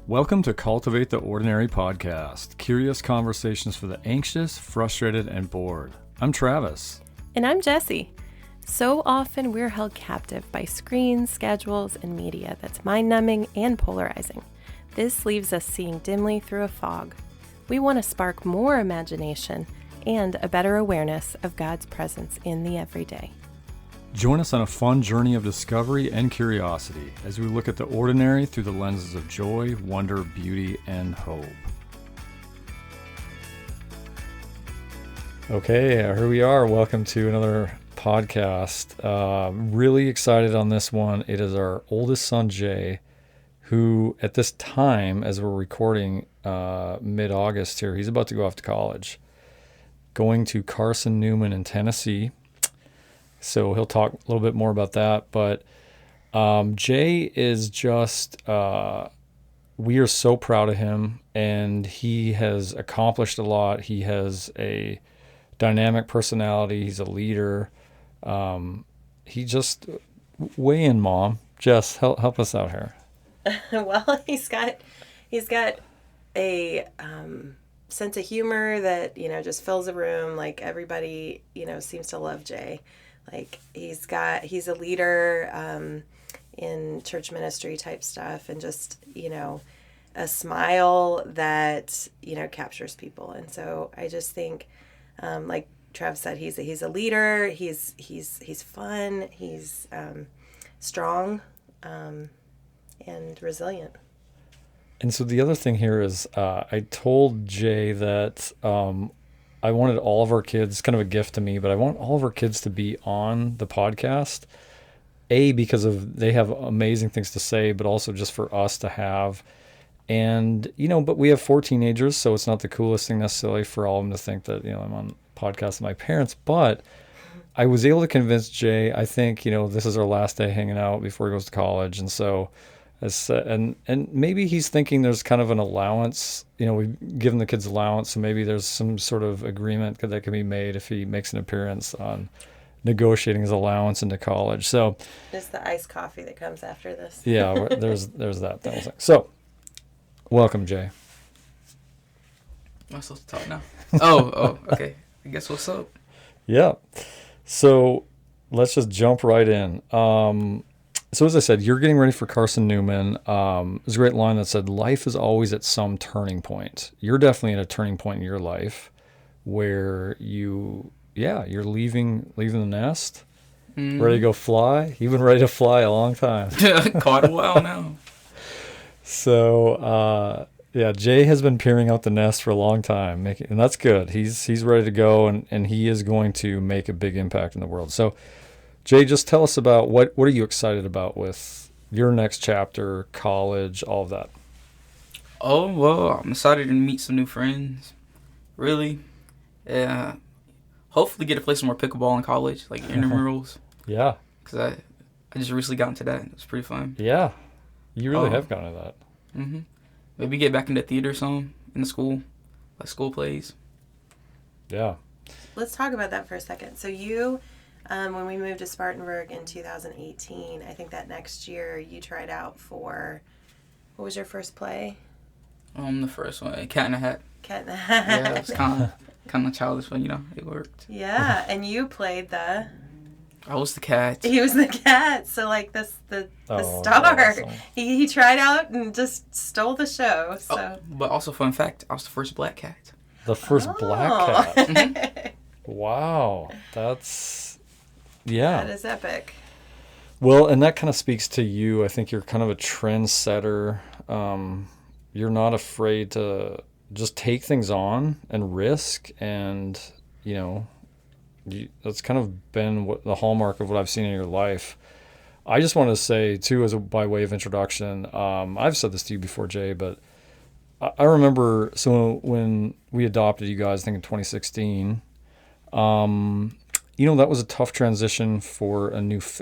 Welcome to Cultivate the Ordinary podcast, curious conversations for the anxious, frustrated, and bored. I'm Travis. And I'm Jessie. So often we're held captive by screens, schedules, and media that's mind-numbing and polarizing. This leaves us seeing dimly through a fog. We want to spark more imagination and a better awareness of God's presence in the everyday. Join us on a fun journey of discovery and curiosity as we look at the ordinary through the lenses of joy, wonder, beauty, and hope. Okay, here we are. Welcome to another podcast. Really excited on this one. It is our oldest son, Jay, who at this time, as we're recording mid-August here, he's about to go off to college, going to Carson Newman in Tennessee. So he'll talk a little bit more about that. But Jay is just, we are so proud of him, and he has accomplished a lot. He has a dynamic personality. He's a leader. He just, weigh in, Mom. Jess, help us out here. Well, he's got a sense of humor that, just fills a room. Like everybody, seems to love Jay. Like he's a leader in church ministry type stuff, and just, a smile that, captures people. And so I just think, like Trav said, he's a leader. He's fun. He's strong and resilient. And so the other thing here is I told Jay that I wanted all of our kids, kind of a gift to me, but I want all of our kids to be on the podcast, because they have amazing things to say, but also just for us to have. And, but we have 4 teenagers, so it's not the coolest thing necessarily for all of them to think that, I'm on a podcast with my parents. But I was able to convince Jay, I think, this is our last day hanging out before he goes to college. And so, and maybe he's thinking there's kind of an allowance, we've given the kids allowance, so maybe there's some sort of agreement that can be made if he makes an appearance on negotiating his allowance into college. So just the iced coffee that comes after this. Yeah, there's that thing. So welcome, Jay. Am I supposed to talk now? Oh, okay. I guess what's up? Yeah. So let's just jump right in. So as I said, you're getting ready for Carson Newman. There's a great line that said, life is always at some turning point. You're definitely at a turning point in your life where you're leaving the nest, ready to go fly. You've been ready to fly a long time. Quite a while now. So, Jay has been peering out the nest for a long time, and that's good. He's ready to go, and he is going to make a big impact in the world. So, Jay, just tell us about what are you excited about with your next chapter, college, all of that? Oh, well, I'm excited to meet some new friends, really. Yeah, hopefully get to play some more pickleball in college, like intramurals. Yeah. Because I just recently got into that. It's pretty fun. Yeah, you really have gotten to that. Mm-hmm. Maybe get back into theater some in the school, like school plays. Yeah. Let's talk about that for a second. So you... when we moved to Spartanburg in 2018, I think that next year you tried out for, what was your first play? The first one, Cat in the Hat. Cat in the Hat. Yeah, it's kind of childish, but it worked. Yeah, and you played I was the cat. He was the cat. So like the star. Awesome. He tried out and just stole the show. So. Oh, but also fun fact, I was the first black cat. The first black cat. Wow, that's. Yeah. That is epic. Well, and that kind of speaks to you. I think you're kind of a trendsetter. You're not afraid to just take things on and risk. And, that's kind of been the hallmark of what I've seen in your life. I just want to say, too, by way of introduction, I've said this to you before, Jay, but I remember, so when we adopted you guys, I think in 2016, that was a tough transition for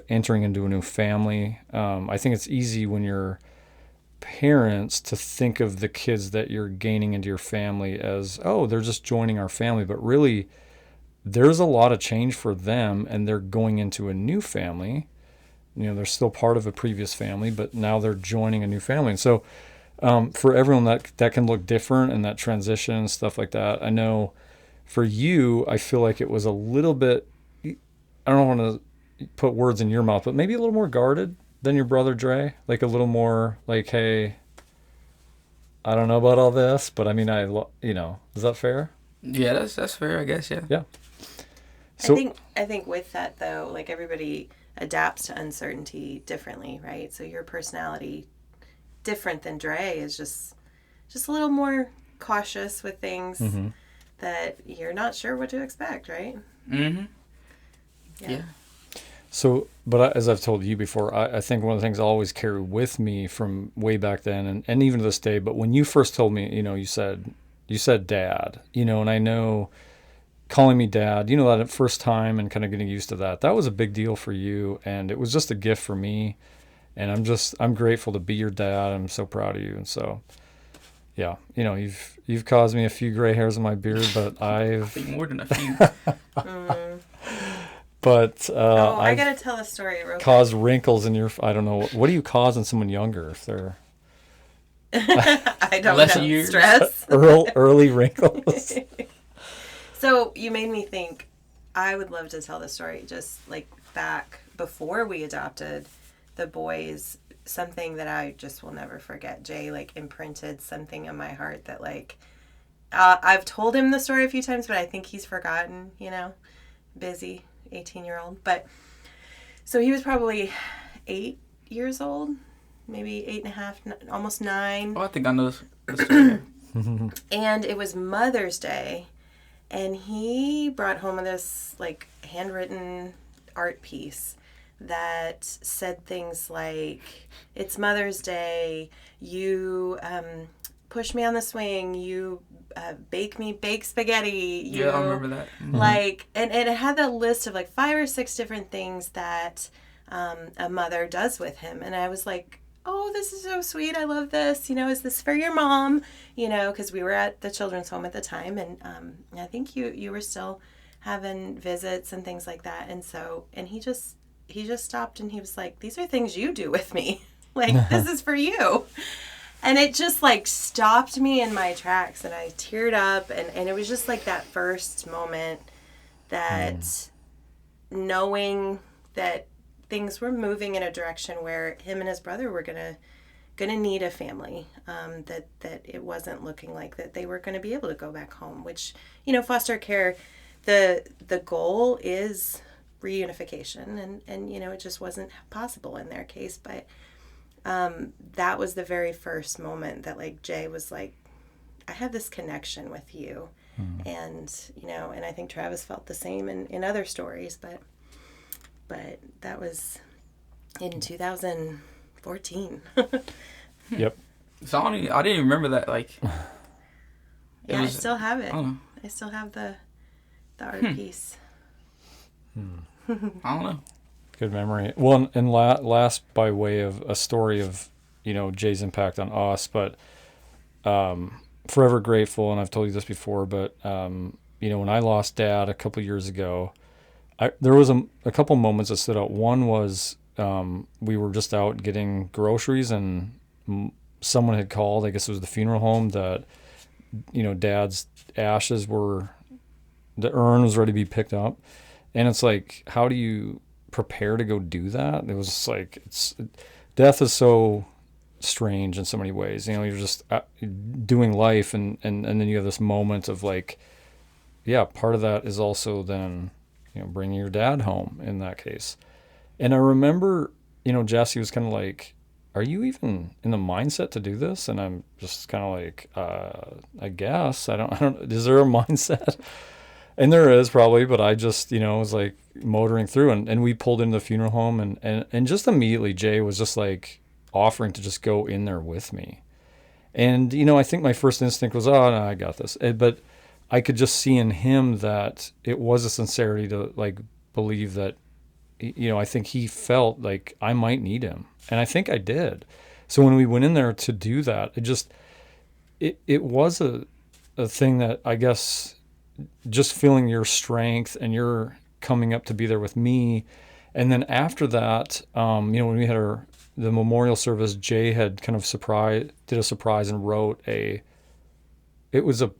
entering into a new family. I think it's easy when you're parents to think of the kids that you're gaining into your family as, they're just joining our family. But really, there's a lot of change for them, and they're going into a new family. They're still part of a previous family, but now they're joining a new family. And so For everyone that can look different and that transition and stuff like that. I know for you, I feel like it was a little bit, I don't want to put words in your mouth, but maybe a little more guarded than your brother Dre. Like a little more like, hey, I don't know about all this, but I mean, is that fair? Yeah, that's fair, I guess. Yeah. Yeah. So I think with that though, like everybody adapts to uncertainty differently, right? So your personality, different than Dre, is just a little more cautious with things that you're not sure what to expect, right? Mm-hmm. Yeah. So, but as I've told you before, I think one of the things I always carry with me from way back then and even to this day, but when you first told me, you said dad, and I know calling me dad, that first time and kind of getting used to that was a big deal for you. And it was just a gift for me. And I'm grateful to be your dad. I'm so proud of you. And so, yeah, you've caused me a few gray hairs in my beard, but I think more than a few. But I gotta tell a story real caused wrinkles in your. I don't know. What do you cause in someone younger if they're I don't Less know. years. Stress. early wrinkles? So you made me think. I would love to tell the story just like back before we adopted the boys. Something that I just will never forget. Jay like imprinted something in my heart that like I've told him the story a few times, but I think he's forgotten. Busy 18-year-old. But so he was probably 8 years old, maybe 8.5, almost 9. Oh, I think I know the story. And it was Mother's Day, and he brought home this like handwritten art piece that said things like, "It's Mother's Day, you push me on the swing, you bake spaghetti, you," Yeah, I remember that. like, and it had a list of like 5 or 6 different things that a mother does with him. And I was like, oh, this is so sweet. I love this. Is this for your mom? Because we were at the children's home at the time. And I think you were still having visits and things like that. And so, and he just stopped and he was like, these are things you do with me. Like, this is for you. And it just like stopped me in my tracks and I teared up and it was just like that first moment that knowing that things were moving in a direction where him and his brother were gonna need a family, that it wasn't looking like that they were gonna be able to go back home, which, foster care, the goal is reunification and it just wasn't possible in their case. But that was the very first moment that like Jay was like, I have this connection with you. And and I think Travis felt the same in other stories, but that was in 2014. Yep. So I didn't even remember that. Like, I still have it. I I still have the art piece. don't know. Good memory. Well, and last by way of a story of, Jay's impact on us, but forever grateful, and I've told you this before, but, when I lost Dad a couple years ago, there was a couple moments that stood out. One was we were just out getting groceries, and someone had called, I guess it was the funeral home, that, Dad's ashes the urn was ready to be picked up. And it's like, how do you prepare to go do that? It was just like, death is so strange in so many ways. You're just doing life, and then you have this moment of like, yeah, part of that is also then, bringing your dad home in that case. And I remember, Jesse was kind of like, are you even in the mindset to do this? And I'm just kind of like, I guess I don't, is there a mindset? And there is probably, but I just, was like motoring through and we pulled into the funeral home and just immediately Jay was just like offering to just go in there with me. And, I think my first instinct was, oh, no, I got this. But I could just see in him that it was a sincerity to like believe that, I think he felt like I might need him. And I think I did. So when we went in there to do that, it was a thing that I guess just feeling your strength and your coming up to be there with me. And then after that, when we had our the memorial service, Jay had kind of did a surprise and wrote it was a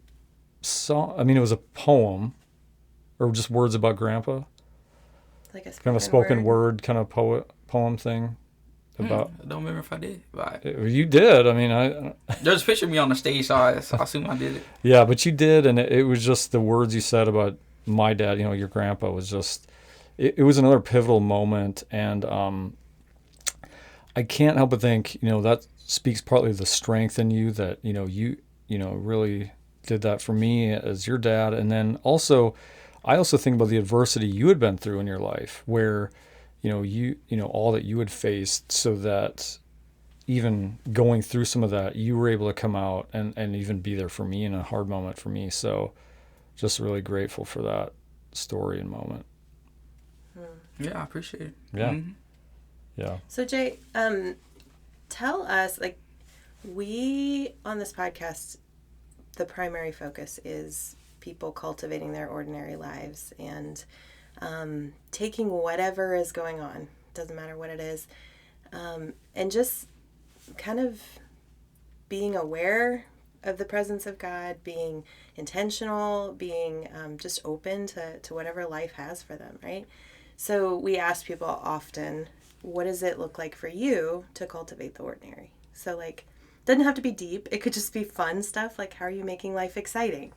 song. I mean, it was a poem or just words about Grandpa, Like a kind of a spoken word kind of poem thing about. I don't remember if I did, but You did. I mean, there's a picture of me on the stage, so I assume I did it. yeah, but you did, and it was just the words you said about my dad. You know, your grandpa was just. It was another pivotal moment, and I can't help but think, that speaks partly to the strength in you that, you really did that for me as your dad. And then also, I also think about the adversity you had been through in your life where, all that you had faced, so that even going through some of that, you were able to come out and even be there for me in a hard moment for me. So just really grateful for that story and moment. Yeah, I appreciate it. Yeah. Mm-hmm. Yeah. So Jay, tell us, like, we on this podcast, the primary focus is people cultivating their ordinary lives and taking whatever is going on, doesn't matter what it is, and just kind of being aware of the presence of God, being intentional, being just open to whatever life has for them, right? So we ask people often, what does it look like for you to cultivate the ordinary? So, like, doesn't have to be deep. It could just be fun stuff, like how are you making life exciting?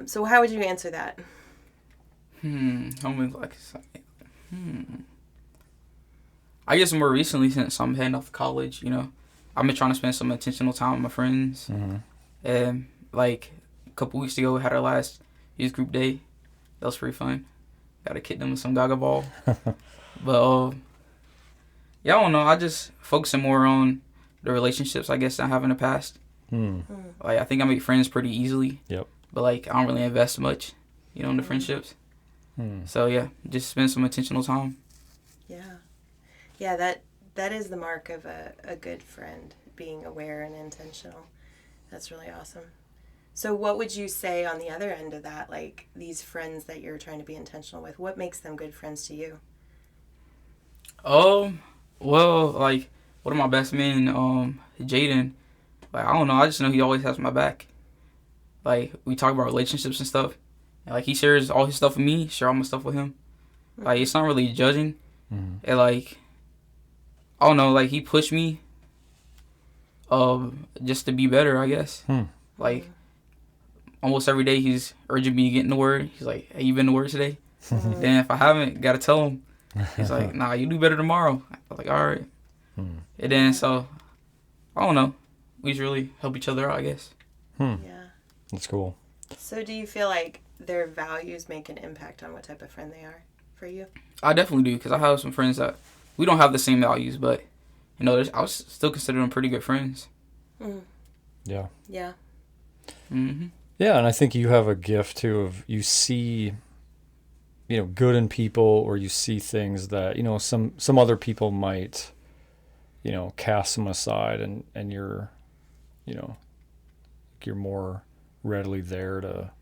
So how would you answer that? I guess more recently, since I'm heading off to college, I've been trying to spend some intentional time with my friends. Mm-hmm. And, like, a couple weeks ago, we had our last youth group day. That was pretty fun. Got to kick them with some gaga ball. But, yeah, I don't know. I just focusing more on the relationships, I guess, I have in the past. Like, I think I make friends pretty easily. Yep. But, like, I don't really invest much, in the friendships. So, yeah, just spend some intentional time. Yeah. Yeah, that is the mark of a good friend, being aware and intentional. That's really awesome. So what would you say on the other end of that, like these friends that you're trying to be intentional with, what makes them good friends to you? Well, like, one of my best men, Jaden, like, I don't know, I just know he always has my back. Like, we talk about relationships and stuff, and, like, he shares all his stuff with me, share all my stuff with him. Like, it's not really judging. And, like, I don't know, like, he pushed me just to be better, I guess. Like, almost every day he's urging me to get in the Word. He's like, hey, you been in the Word today? Then if I haven't, got to tell him. He's like, nah, you do better tomorrow. I was like, all right. And then, so, I don't know. We just really help each other out, I guess. Yeah. That's cool. So do you feel like their values make an impact on what type of friend they are for you? I definitely do, because I have some friends that we don't have the same values, but, I would still consider them pretty good friends. Yeah. Yeah. Yeah, and I think you have a gift too of you see, good in people, or you see things that some other people might, cast them aside, and you're, you're more readily there to,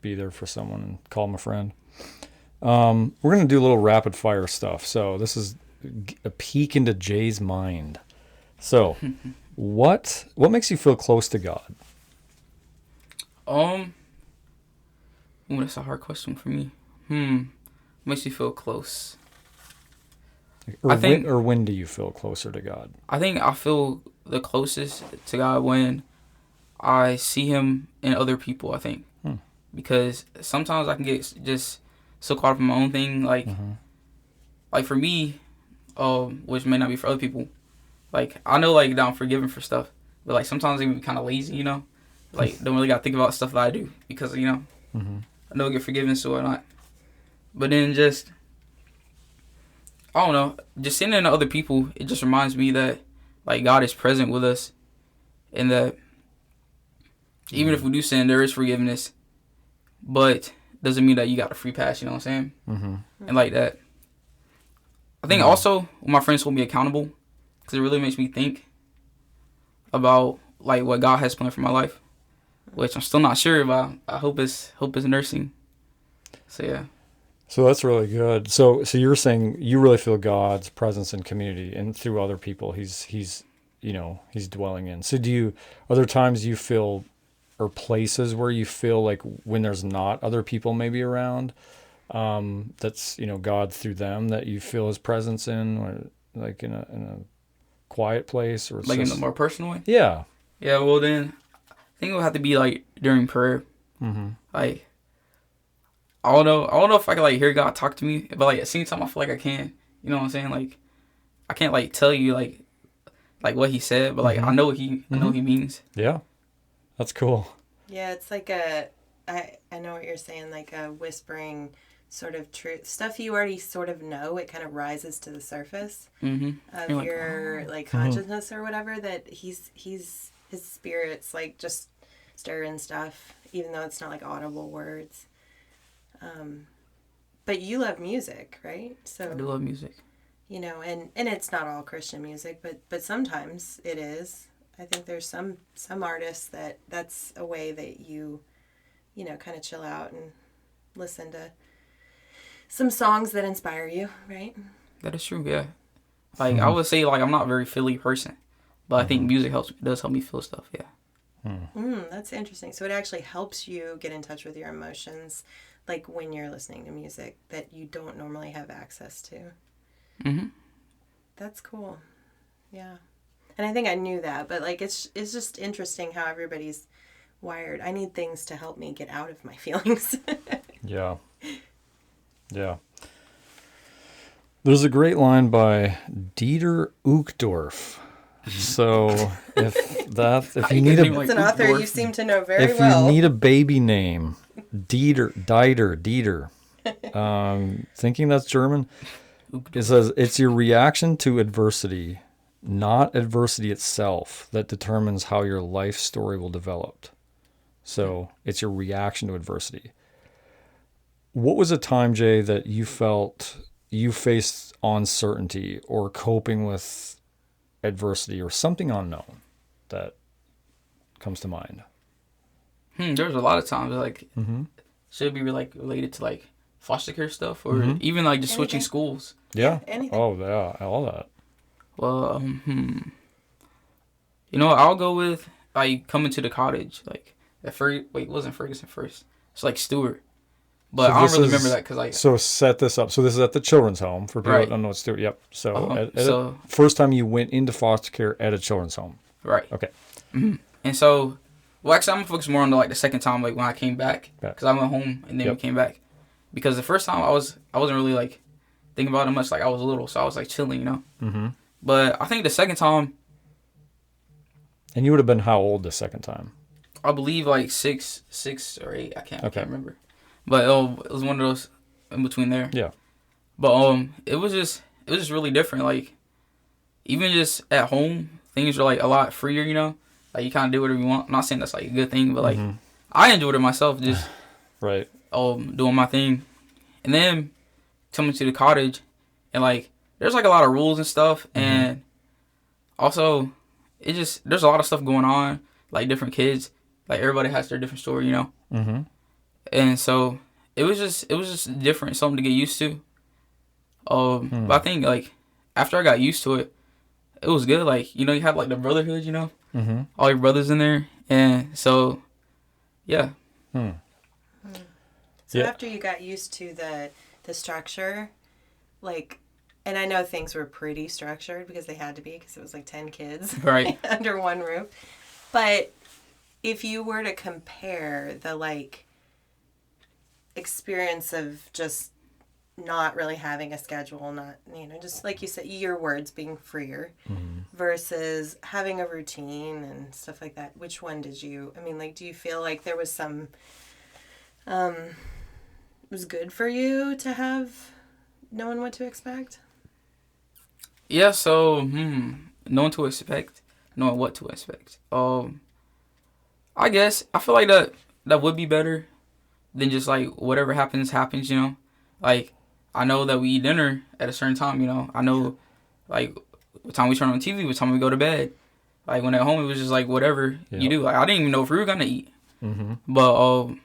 be there for someone and call them a friend. We're gonna do a little rapid fire stuff. So this is a peek into Jay's mind. So. What makes you feel close to God? That's a hard question for me. Makes you feel close. When do you feel closer to God? I think I feel the closest to God when I see Him in other people, I think. Because sometimes I can get just so caught up in my own thing. Like, like for me, which may not be for other people, like, I know, like, that I'm forgiven for stuff, but, like, sometimes I can be kind of lazy, Like, don't really got to think about stuff that I do because, I know I get forgiven, so why not? But then just, I don't know, just seeing it in other people, it just reminds me that, like, God is present with us and that even if we do sin, there is forgiveness, but doesn't mean that you got a free pass, you know what I'm saying? And like that. I think also when my friends hold me accountable, because it really makes me think about, like, what God has planned for my life, which I'm still not sure about. I hope it's nursing. So, yeah. So that's really good. So you're saying you really feel God's presence in community and through other people he's he's dwelling in. So are there times you feel or places where you feel like when there's not other people maybe around, that's God through them that you feel his presence in, or like in a quiet place, or it's Like in just, a more personal way? yeah. Yeah, well then, I think it would have to be like during prayer. Mm-hmm. Like, I don't know if I can like hear God talk to me, but like at the same time I feel like I can. You know what I'm saying? Like, I can't like tell you like what he said, but like Mm-hmm. I know what he means. Yeah, that's cool. Yeah, it's like I know what you're saying, like a whispering sort of truth. Stuff you already sort of know, it kind of rises to the surface of You're like, your like consciousness or whatever, that he's his spirit's like just stirring stuff, even though it's not like audible words. But you love music, right? So I do love music. and it's not all Christian music, but sometimes it is. I think there's some artists that's a way that you kind of chill out and listen to some songs that inspire you, right? That is true, yeah. Like I would say like I'm not a very feely person, but I think music does help me feel stuff, yeah. That's interesting. So it actually helps you get in touch with your emotions, like when you're listening to music that you don't normally have access to. Mm-hmm. That's cool. Yeah. And I think I knew that, but like it's just interesting how everybody's wired. I need things to help me get out of my feelings. Yeah. Yeah. There's a great line by Dieter Uchtdorf. So if you need It's an author you seem to know very if well. you need a baby name, Dieter. Thinking that's German. It says it's your reaction to adversity, not adversity itself, that determines how your life story will develop. So it's your reaction to adversity. What was a time, Jay, that you felt you faced uncertainty or coping with adversity or something unknown that comes to mind? There's a lot of times like should it be like related to like foster care stuff or even like just switching schools. Yeah. Anything. Oh yeah, all that. Well, I'll go with like coming to the cottage. Like at first, wait, it wasn't Ferguson first. It's like Stewart, but So I don't this really is- remember that because like So set this up. So this is at the children's home for people Right. that don't know what Stewart. Yep. So, So- first time you went into foster care at a children's home. right. Okay. And so, well, actually, I'm gonna focus more on like the second time, like when I came back, because I went home and then we came back. Because the first time I wasn't really like thinking about it much. Like I was little, so I was like chilling, Mm-hmm. But I think the second time, And you would have been how old the second time? I believe like six or eight. I can't remember. But it was one of those in between there. Yeah. But it was just really different. Like even just at home, things are like a lot freer. Like you kind of do whatever you want. I'm not saying that's like a good thing, but like I enjoyed it myself, just Right. doing my thing, and then coming to the cottage, and like there's like a lot of rules and stuff, and also there's a lot of stuff going on, like different kids, like everybody has their different story, Mm-hmm. and so it was just different, something to get used to. But I think like after I got used to it, it was good. Like you have like the brotherhood, Mm-hmm. all your brothers in there, and so yeah. So Yeah. after you got used to the structure, like, and I know things were pretty structured because they had to be because it was like 10 kids Right. under one roof. But if you were to compare the like experience of just not really having a schedule, not, just like you said, your words being freer versus having a routine and stuff like that, which one did you, do you feel like there was some, it was good for you to have knowing what to expect? Yeah, so knowing what to expect. I guess I feel like that would be better than just like whatever happens. Like I know that we eat dinner at a certain time. I know like what time we turn on TV, what time we go to bed. Like when at home it was just like whatever you do. Like I didn't even know if we were gonna eat. Mm-hmm. But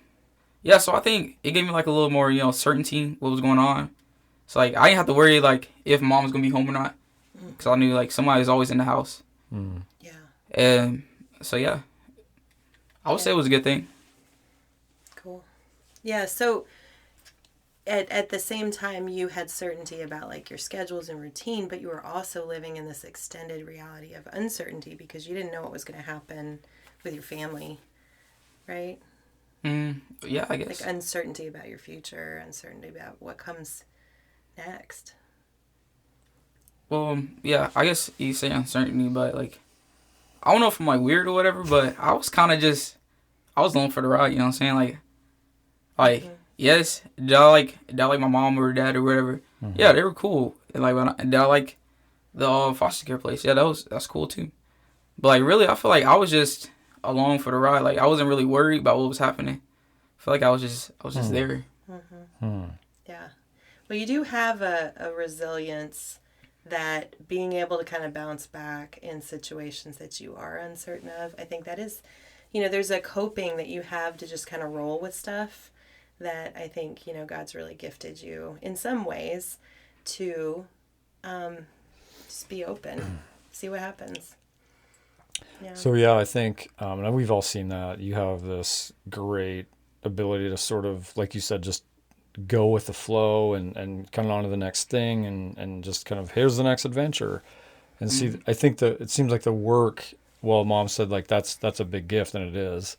Yeah, so I think it gave me like a little more, certainty what was going on. So like I didn't have to worry like if mom was gonna be home or not, because I knew like somebody was always in the house. Mm. Yeah. And so yeah, I would say it was a good thing. Cool. Yeah. So at the same time, you had certainty about like your schedules and routine, but you were also living in this extended reality of uncertainty because you didn't know what was going to happen with your family, right? Yeah, I guess. Like uncertainty about your future, uncertainty about what comes next. Well, yeah, I guess you say uncertainty, but like I don't know if I'm like weird or whatever, but I was kind of just I was along for the ride. You know what I'm saying? Like yes, did I like my mom or dad or whatever? Mm-hmm. Yeah, they were cool. And like did I like the foster care place? Yeah, that's cool too. But like really, I feel like I was just along for the ride. Like I wasn't really worried about what was happening. I feel like I was just there. Yeah. Well, you do have a resilience that being able to kind of bounce back in situations that you are uncertain of. I think that is, there's a coping that you have to just kind of roll with stuff that I think, God's really gifted you in some ways to just be open, see what happens. Yeah. So yeah, I think, and we've all seen that you have this great ability to sort of, like you said, just go with the flow and kind of on to the next thing and just kind of here's the next adventure. And see, I think that it seems like the work, well, mom said like that's a big gift, and it is.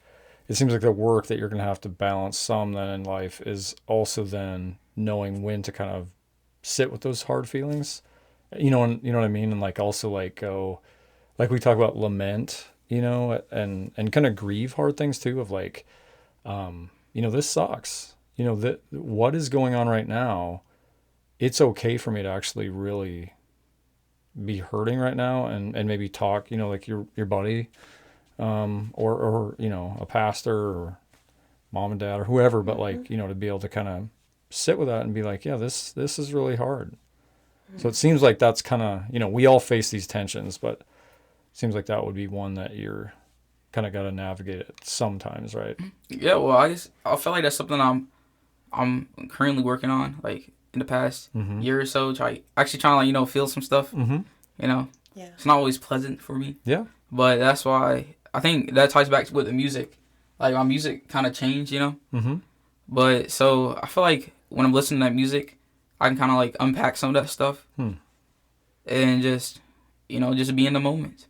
It seems like the work that you're going to have to balance some then in life is also then knowing when to kind of sit with those hard feelings. You know what I mean? And like also like go, like we talk about lament, and kind of grieve hard things too of like, this sucks. That what is going on right now, it's okay for me to actually really be hurting right now and maybe talk, like your buddy, or a pastor or mom and dad or whoever, but like, to be able to kind of sit with that and be like, yeah, this is really hard. So it seems like that's kind of, we all face these tensions, but it seems like that would be one that you're kind of got to navigate it sometimes, right? Yeah, well, I feel like that's something I'm currently working on, like in the past year or so. Trying to like feel some stuff. Yeah. It's not always pleasant for me. Yeah. But that's why I think that ties back with the music. Like my music kind of changed, But so I feel like when I'm listening to that music, I can kind of like unpack some of that stuff and just be in the moment.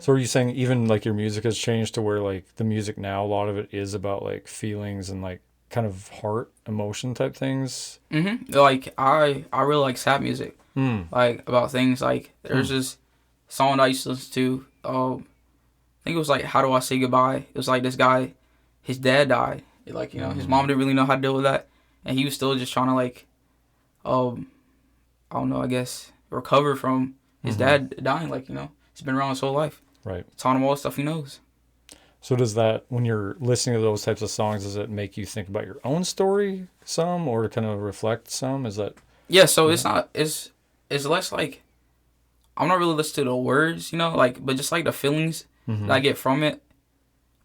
So are you saying even like your music has changed to where like the music now, a lot of it is about like feelings and like kind of heart emotion type things? Like I really like sad music. Like about things like there's this song I used to listen to. I think it was like How Do I Say Goodbye? It was like this guy, his dad died. Like his mom didn't really know how to deal with that, and he was still just trying to like, I don't know, I guess recover from his dad dying. Like he's been around his whole life. Right. Taught him all the stuff he knows. So does that, when you're listening to those types of songs, does it make you think about your own story some, or kind of reflect some? Is that? Yeah. So it's not. It's less like I'm not really listening to the words, but just like the feelings that I get from it.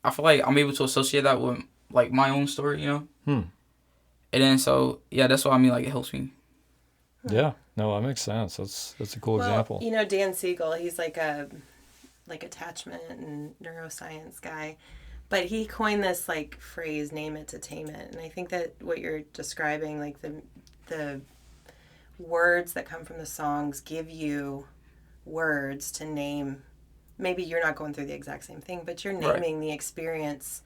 I feel like I'm able to associate that with like my own story, And then so yeah, that's what I mean. Like it helps me. Yeah. No, that makes sense. That's a cool example. Dan Siegel, he's like a attachment and neuroscience guy, but he coined this like phrase, name it to tame it. And I think that what you're describing, like the words that come from the songs give you words to name. Maybe you're not going through the exact same thing, but you're naming the experience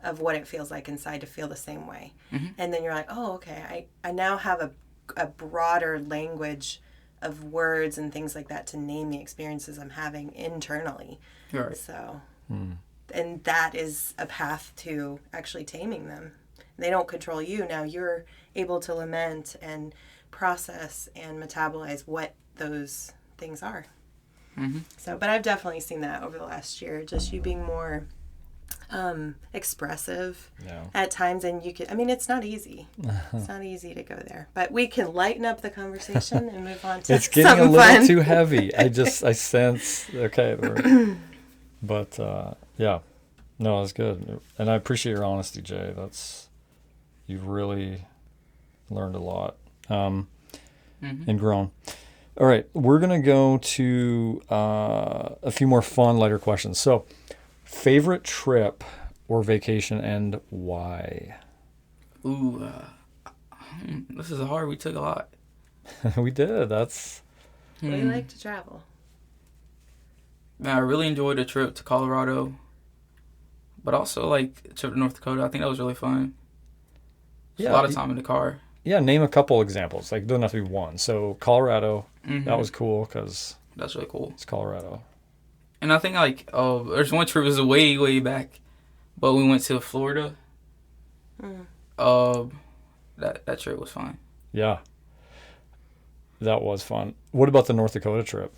of what it feels like inside to feel the same way. And then you're like, oh, okay, I now have a broader language of words and things like that to name the experiences I'm having internally. Right. So, and that is a path to actually taming them. They don't control you. Now you're able to lament and process and metabolize what those things are. So, but I've definitely seen that over the last year, just you being more expressive at times, and you could, it's not easy. It's not easy to go there, but we can lighten up the conversation and move on to it's getting something a little fun. too heavy. I sense, okay, but yeah, no, that's good. And I appreciate your honesty, Jay. That's, you've really learned a lot and grown. All right, we're going to go to a few more fun, lighter questions. So, favorite trip or vacation and why? Ooh, this is hard. We took a lot. We did. That's... We like to travel. Man, I really enjoyed the trip to Colorado, but also like a trip to North Dakota. I think that was really fun. Yeah, A lot of time in the car. Yeah, name a couple examples. Like, it doesn't have to be one. So, Colorado, that was cool because That's really cool. it's Colorado. And I think like there's one trip, it was way back, but we went to Florida. That trip was fun. Yeah, that was fun. What about the North Dakota trip?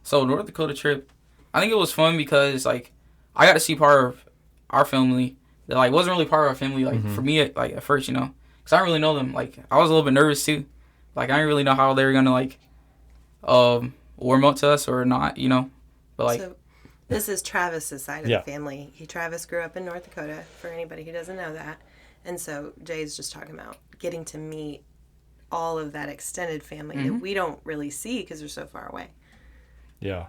So North Dakota trip, I think it was fun because like I got to see part of our family that like wasn't really part of our family like for me like at first, you know, because I didn't really know them. Like I was a little bit nervous too. Like I didn't really know how they were gonna like warm up to us or not, you know. But like So this is Travis's side of the family. Travis grew up in North Dakota, for anybody who doesn't know that. And so Jay's just talking about getting to meet all of that extended family that we don't really see because they're so far away. Yeah.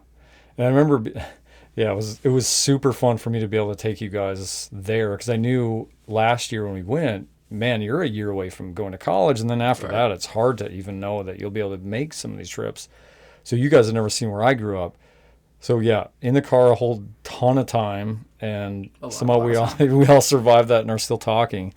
And I remember, it was super fun for me to be able to take you guys there because I knew last year when we went, man, you're a year away from going to college. And then after that, it's hard to even know that you'll be able to make some of these trips. So you guys have never seen where I grew up. So yeah, in the car a whole ton of time, and somehow we all survived that and are still talking.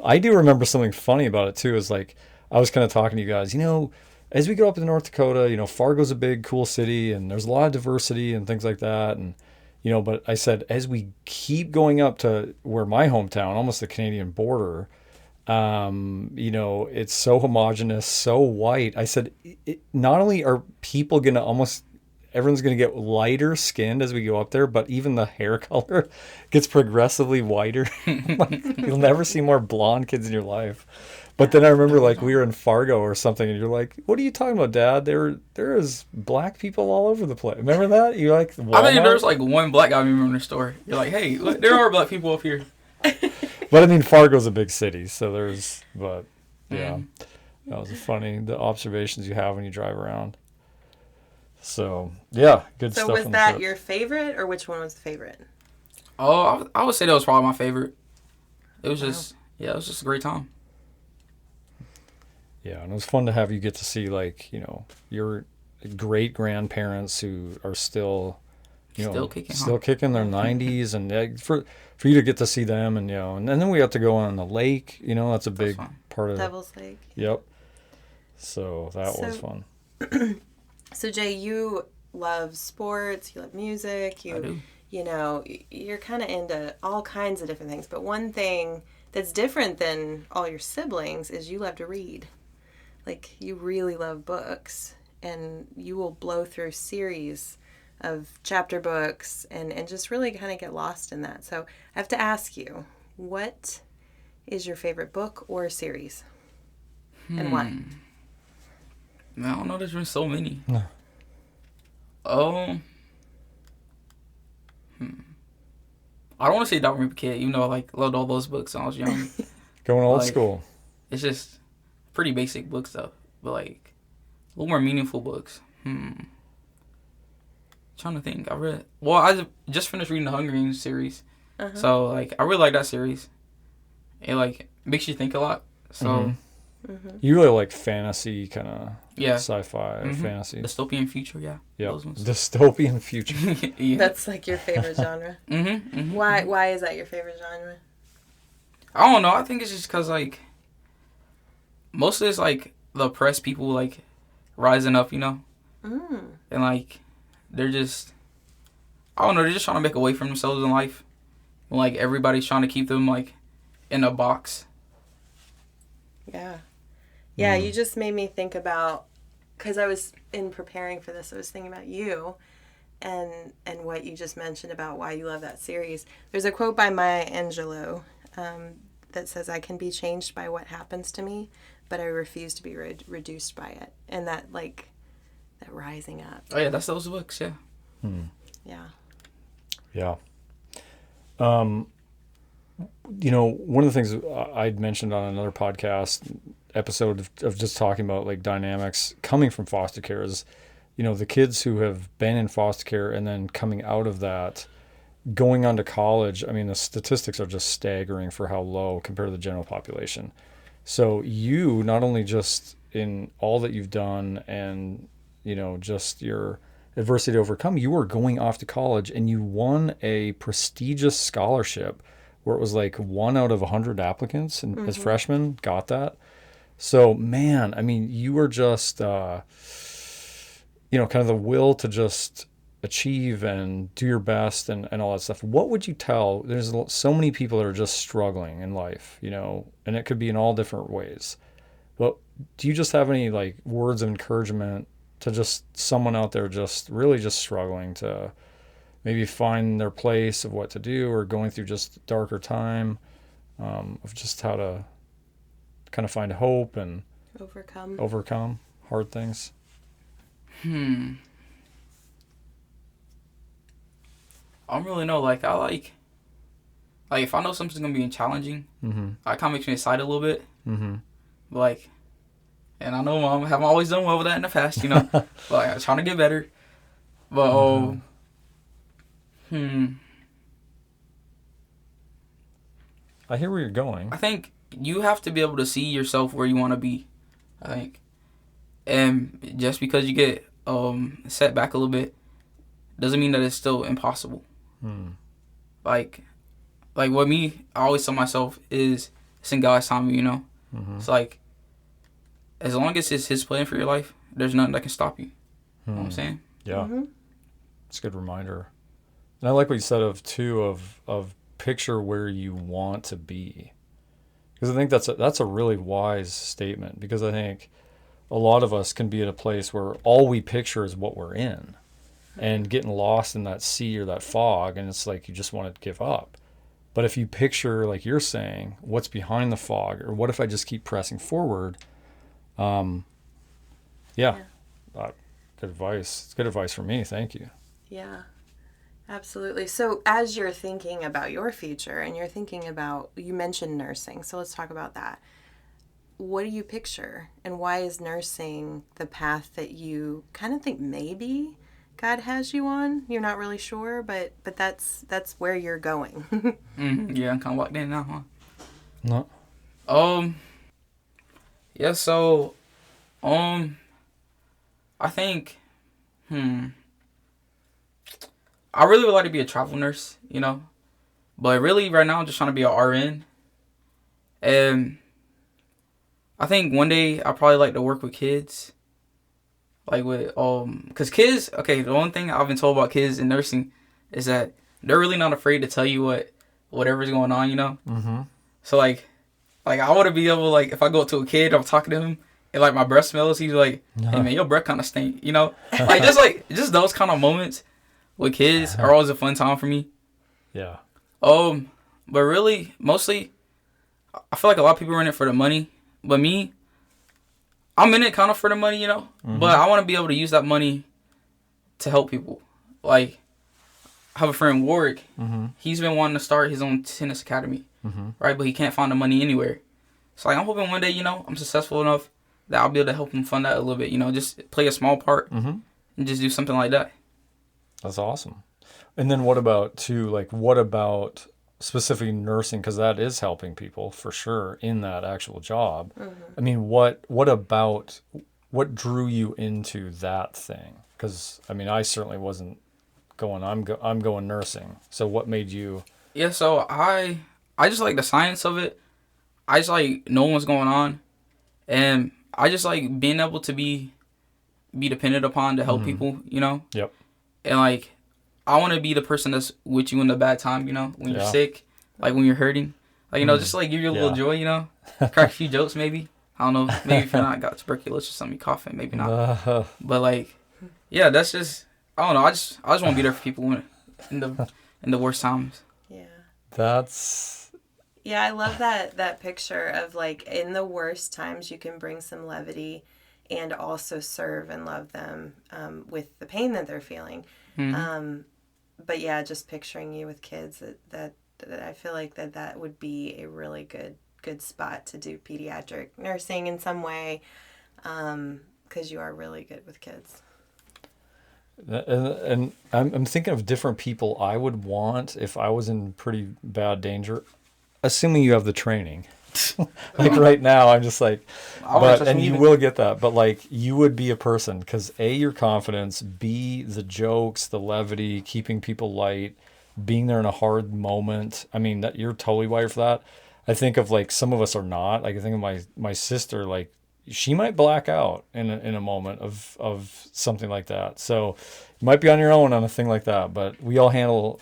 I do remember something funny about it too. Is like I was kind of talking to you guys, you know, as we go up to North Dakota, you know, Fargo's a big, cool city, and there's a lot of diversity and things like that, and you know, but I said as we keep going up to where my hometown, almost the Canadian border, you know, it's so homogenous, so white. I said, not only are people gonna everyone's going to get lighter skinned as we go up there, but even the hair color gets progressively whiter. Like, you'll never see more blonde kids in your life. But then I remember like we were in Fargo or something and you're like, what are you talking about, Dad? There is black people all over the place. Remember that? You're like, Walmart? I think there's like one black guy we remember in the store. You're like, hey, look, there are black people up here. But I mean, Fargo's a big city, so yeah, that was the observations you have when you drive around. So, yeah, good stuff. So was that your favorite, or which one was the favorite? Oh, I would say that was probably my favorite. It was it was just a great time. Yeah, and it was fun to have you get to see, like, you know, your great-grandparents who are still, you know, still kicking their 90s, and for you to get to see them, and, you know, and then we have to go on the lake, you know, that's a big part of Devil's Lake. Yep. So that was fun. So Jay, you love sports, you love music, I do. You know, you're kind of into all kinds of different things. But one thing that's different than all your siblings is you love to read. Like, you really love books, and you will blow through series of chapter books and just really kind of get lost in that. So I have to ask you, what is your favorite book or series? And why? Man, I don't know. There's been so many. No. I don't want to say Dr. Reaper Kid, even though I loved all those books when I was young. Going old school. It's just pretty basic book stuff, but like a little more meaningful books. Trying to think. I just finished reading the Hunger Games series, so like I really like that series. It like makes you think a lot. So. You really like fantasy kind of sci-fi fantasy. Dystopian future, yeah. Dystopian future. Yeah. That's like your favorite genre. Why is that your favorite genre? I don't know. I think it's just because like most of it's like the oppressed people like rising up, you know, and like they're just they're just trying to make a way for themselves in life, and like everybody's trying to keep them like in a box. Yeah, you just made me think about, because I was, in preparing for this, I was thinking about you and what you just mentioned about why you love that series. There's a quote by Maya Angelou that says, I can be changed by what happens to me, but I refuse to be reduced by it. And that, like, that rising up. Oh, yeah, that's those books, yeah. Yeah. Yeah. one of the things I'd mentioned on another podcast episode of just talking about like dynamics coming from foster care is, the kids who have been in foster care and then coming out of that, going on to college. I mean, the statistics are just staggering for how low compared to the general population. So you, not only just in all that you've done and, just your adversity to overcome, you were going off to college and you won a prestigious scholarship where it was like 1 out of 100 applicants and as freshmen got that. So, man, I mean, you were just, kind of the will to just achieve and do your best and all that stuff. What would you tell? There's so many people that are just struggling in life, and it could be in all different ways. But do you just have any like words of encouragement to just someone out there just really just struggling to maybe find their place of what to do or going through just a darker time, of just how to kind of find hope and overcome hard things? I don't really know. Like, I like if I know something's gonna be challenging, I kind of makes me excited a little bit. Like, and I know I haven't always done well with that in the past, but like, I'm trying to get better. But I hear where you're going. I think you have to be able to see yourself where you want to be. I think, and just because you get set back a little bit, doesn't mean that it's still impossible. Like what I always tell myself is, it's in God's timing, It's like, as long as it's His plan for your life, there's nothing that can stop you. You know what I'm saying? Yeah. It's a good reminder. And I like what you said of picture where you want to be. Because I think that's a really wise statement, because I think a lot of us can be at a place where all we picture is what we're in and getting lost in that sea or that fog, and it's like you just want to give up. But if you picture, like you're saying, what's behind the fog, or what if I just keep pressing forward? Good advice. It's good advice for me. Thank you. Yeah, absolutely. So as you're thinking about your future and you're thinking about, you mentioned nursing, so let's talk about that. What do you picture, and why is nursing the path that you kind of think maybe God has you on? You're not really sure, but that's where you're going. Yeah, I'm kind of locked in now, huh? No. Yeah, so, I think, I really would like to be a travel nurse, but really right now I'm just trying to be an RN, and I think one day I'd probably like to work with kids, like with, because kids, okay, the one thing I've been told about kids in nursing is that they're really not afraid to tell you whatever's going on, So like I want to be able, like, if I go up to a kid, I'm talking to him, and like my breath smells, he's like, hey man, your breath kind of stink, like just those kind of moments with kids are always a fun time for me. Yeah. But really, mostly, I feel like a lot of people are in it for the money, but me, I'm in it kind of for the money, but I want to be able to use that money to help people. Like, I have a friend, Warwick, he's been wanting to start his own tennis academy, right? But he can't find the money anywhere. So like, I'm hoping one day, I'm successful enough that I'll be able to help him fund that a little bit, just play a small part and just do something like that. That's awesome. And then what about specifically nursing? Because that is helping people for sure in that actual job. I mean, what drew you into that thing? Because I mean, I certainly wasn't going. I'm going nursing. So what made you? Yeah, so I just like the science of it. I just like knowing what's going on, and I just like being able to be dependent upon to help people. Yep. And like, I want to be the person that's with you in the bad time, when you're sick, like when you're hurting, like, just like give you a little joy, crack a few jokes maybe. I don't know, maybe if you're not got tuberculosis or something, you coughing, maybe not. But like, yeah, that's just, I don't know. I just want to be there for people in the worst times. Yeah. Yeah, I love that picture of like, in the worst times you can bring some levity and also serve and love them with the pain that they're feeling. But yeah, just picturing you with kids, I feel like that would be a really good spot to do pediatric nursing in some way, because you are really good with kids. And I'm thinking of different people I would want if I was in pretty bad danger, assuming you have the training. Like right now, I'm just like, and you will get that, but like you would be a person because A, your confidence, B, the jokes, the levity, keeping people light, being there in a hard moment. I mean, that you're totally wired for that. I think of like some of us are not. Like I think of my sister, like she might black out in a moment of something like that. So you might be on your own on a thing like that, but we all handle,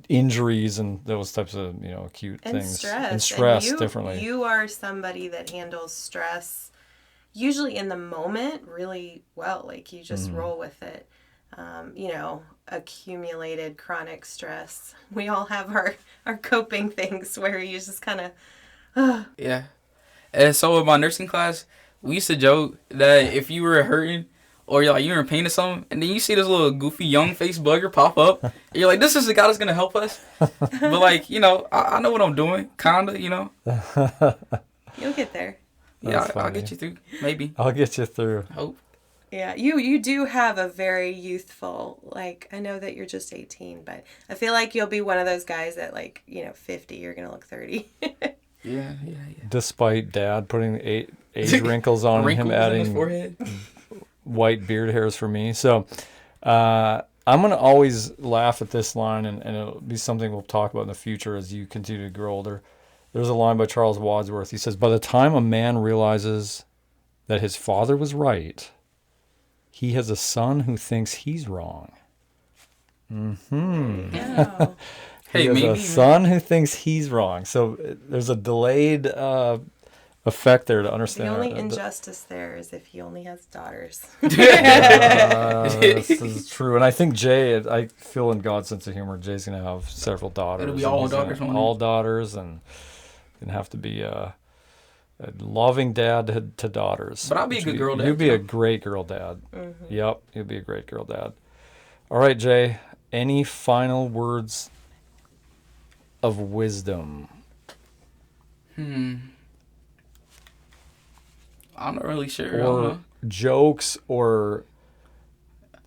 injuries and those types of, acute things. And stress differently. You are somebody that handles stress usually in the moment really well. Like you just roll with it. Accumulated chronic stress. We all have our coping things where you just kind of... Yeah. And so in my nursing class, we used to joke that if you were hurting or you were in pain or something, and then you see this little goofy young face bugger pop up, and you're like, this is the guy that's going to help us. But like, I know what I'm doing, kind of, You'll get there. Yeah, I'll get you through, maybe. I'll get you through. Hope. Yeah, you do have a very youthful, like, I know that you're just 18, but I feel like you'll be one of those guys that, like, 50, you're going to look 30. Yeah. Despite Dad putting age wrinkles on him adding his forehead. White beard hairs for me. So I'm going to always laugh at this line, and it'll be something we'll talk about in the future as you continue to grow older. There's a line by Charles Wadsworth. He says, by the time a man realizes that his father was right, he has a son who thinks he's wrong. Mm-hmm. Yeah. He has a son who thinks he's wrong. So there's a delayed effect there to understand. The only injustice there is if he only has daughters. This is true. And I think Jay, I feel in God's sense of humor, Jay's going to have several daughters. It'll be all daughters. All daughters, and going to have to be a loving dad to daughters. But I'll be a good girl dad. You'll be a great girl dad. Mm-hmm. Yep, you'll be a great girl dad. All right, Jay, any final words of wisdom? I'm not really sure. Or jokes, or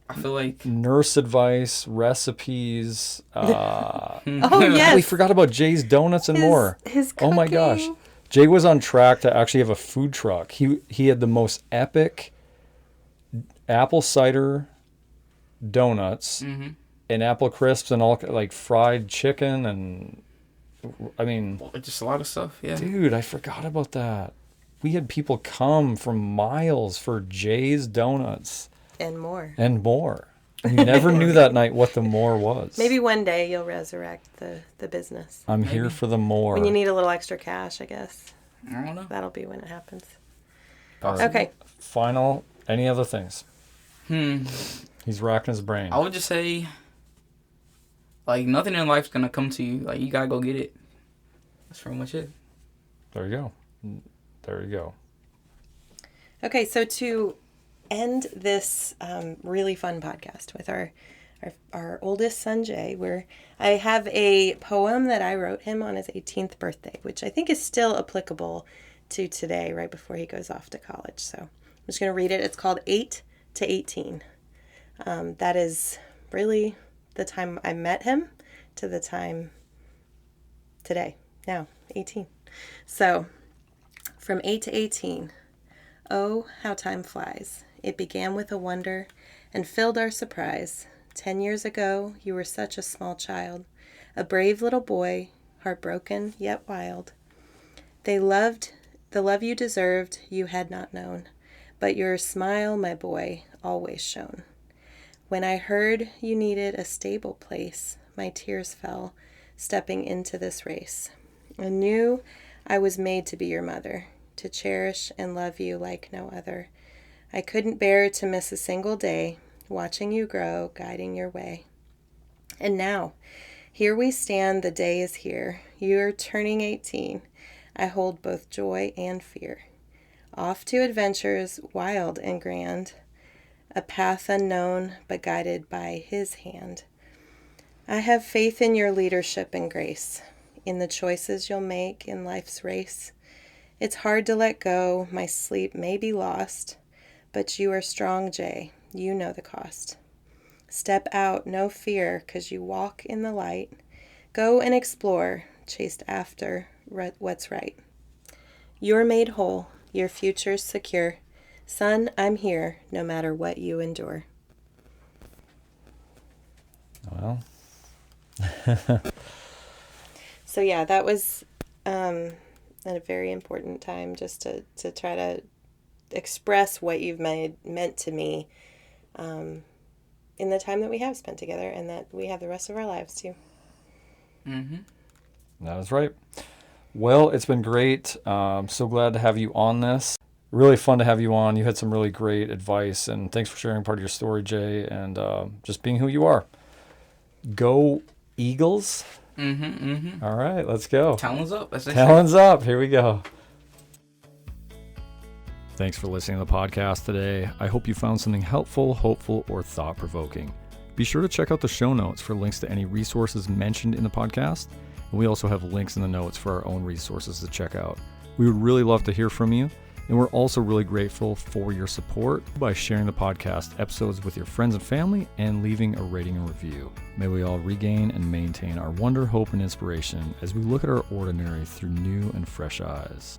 I feel like nurse advice, recipes. Oh, yes. We forgot about Jay's Donuts and more. His cooking. Oh my gosh. Jay was on track to actually have a food truck. He had the most epic apple cider donuts and apple crisps and all, like fried chicken, and I mean, just a lot of stuff. Yeah, dude, I forgot about that. We had people come from miles for Jay's Donuts and more. You never knew that night what the more was. Maybe one day you'll resurrect the business. I'm here for the more. When you need a little extra cash, I guess. I don't know. That'll be when it happens. Possibly. Okay. Final, any other things? He's racking his brain. I would just say, like, nothing in life's going to come to you. Like, you got to go get it. That's pretty much it. There you go. Okay, so to end this really fun podcast with our oldest son, Jay, I have a poem that I wrote him on his 18th birthday, which I think is still applicable to today, right before he goes off to college. So I'm just going to read it. It's called 8 to 18. That is really the time I met him to the time today. Now, 18. So, from 8 to 18. Oh, how time flies. It began with a wonder and filled our surprise. 10 years ago, you were such a small child, a brave little boy, heartbroken yet wild. The love you deserved, you had not known, but your smile, my boy, always shone. When I heard you needed a stable place, my tears fell, stepping into this race. I knew I was made to be your mother, to cherish and love you like no other. I couldn't bear to miss a single day, watching you grow, guiding your way. And now, here we stand, the day is here. You're turning 18. I hold both joy and fear. Off to adventures wild and grand, a path unknown but guided by his hand. I have faith in your leadership and grace, in the choices you'll make in life's race. It's hard to let go, my sleep may be lost, but you are strong, Jay, you know the cost. Step out, no fear, 'cause you walk in the light. Go and explore, chased after what's right. You're made whole, your future's secure. Son, I'm here, no matter what you endure. Well. So yeah, that was a very important time just to try to express what you've meant to me in the time that we have spent together and that we have the rest of our lives too. Mm-hmm. That is right. Well, it's been great. So glad to have you on this. Really fun to have you on. You had some really great advice, and thanks for sharing part of your story, Jay, and just being who you are. Go Eagles. Mm-hmm. Mm-hmm. All right, let's go. Talons up. Talons up. Here we go. Thanks for listening to the podcast today. I hope you found something helpful, hopeful, or thought-provoking. Be sure to check out the show notes for links to any resources mentioned in the podcast. And we also have links in the notes for our own resources to check out. We would really love to hear from you. And we're also really grateful for your support by sharing the podcast episodes with your friends and family and leaving a rating and review. May we all regain and maintain our wonder, hope, and inspiration as we look at our ordinary through new and fresh eyes.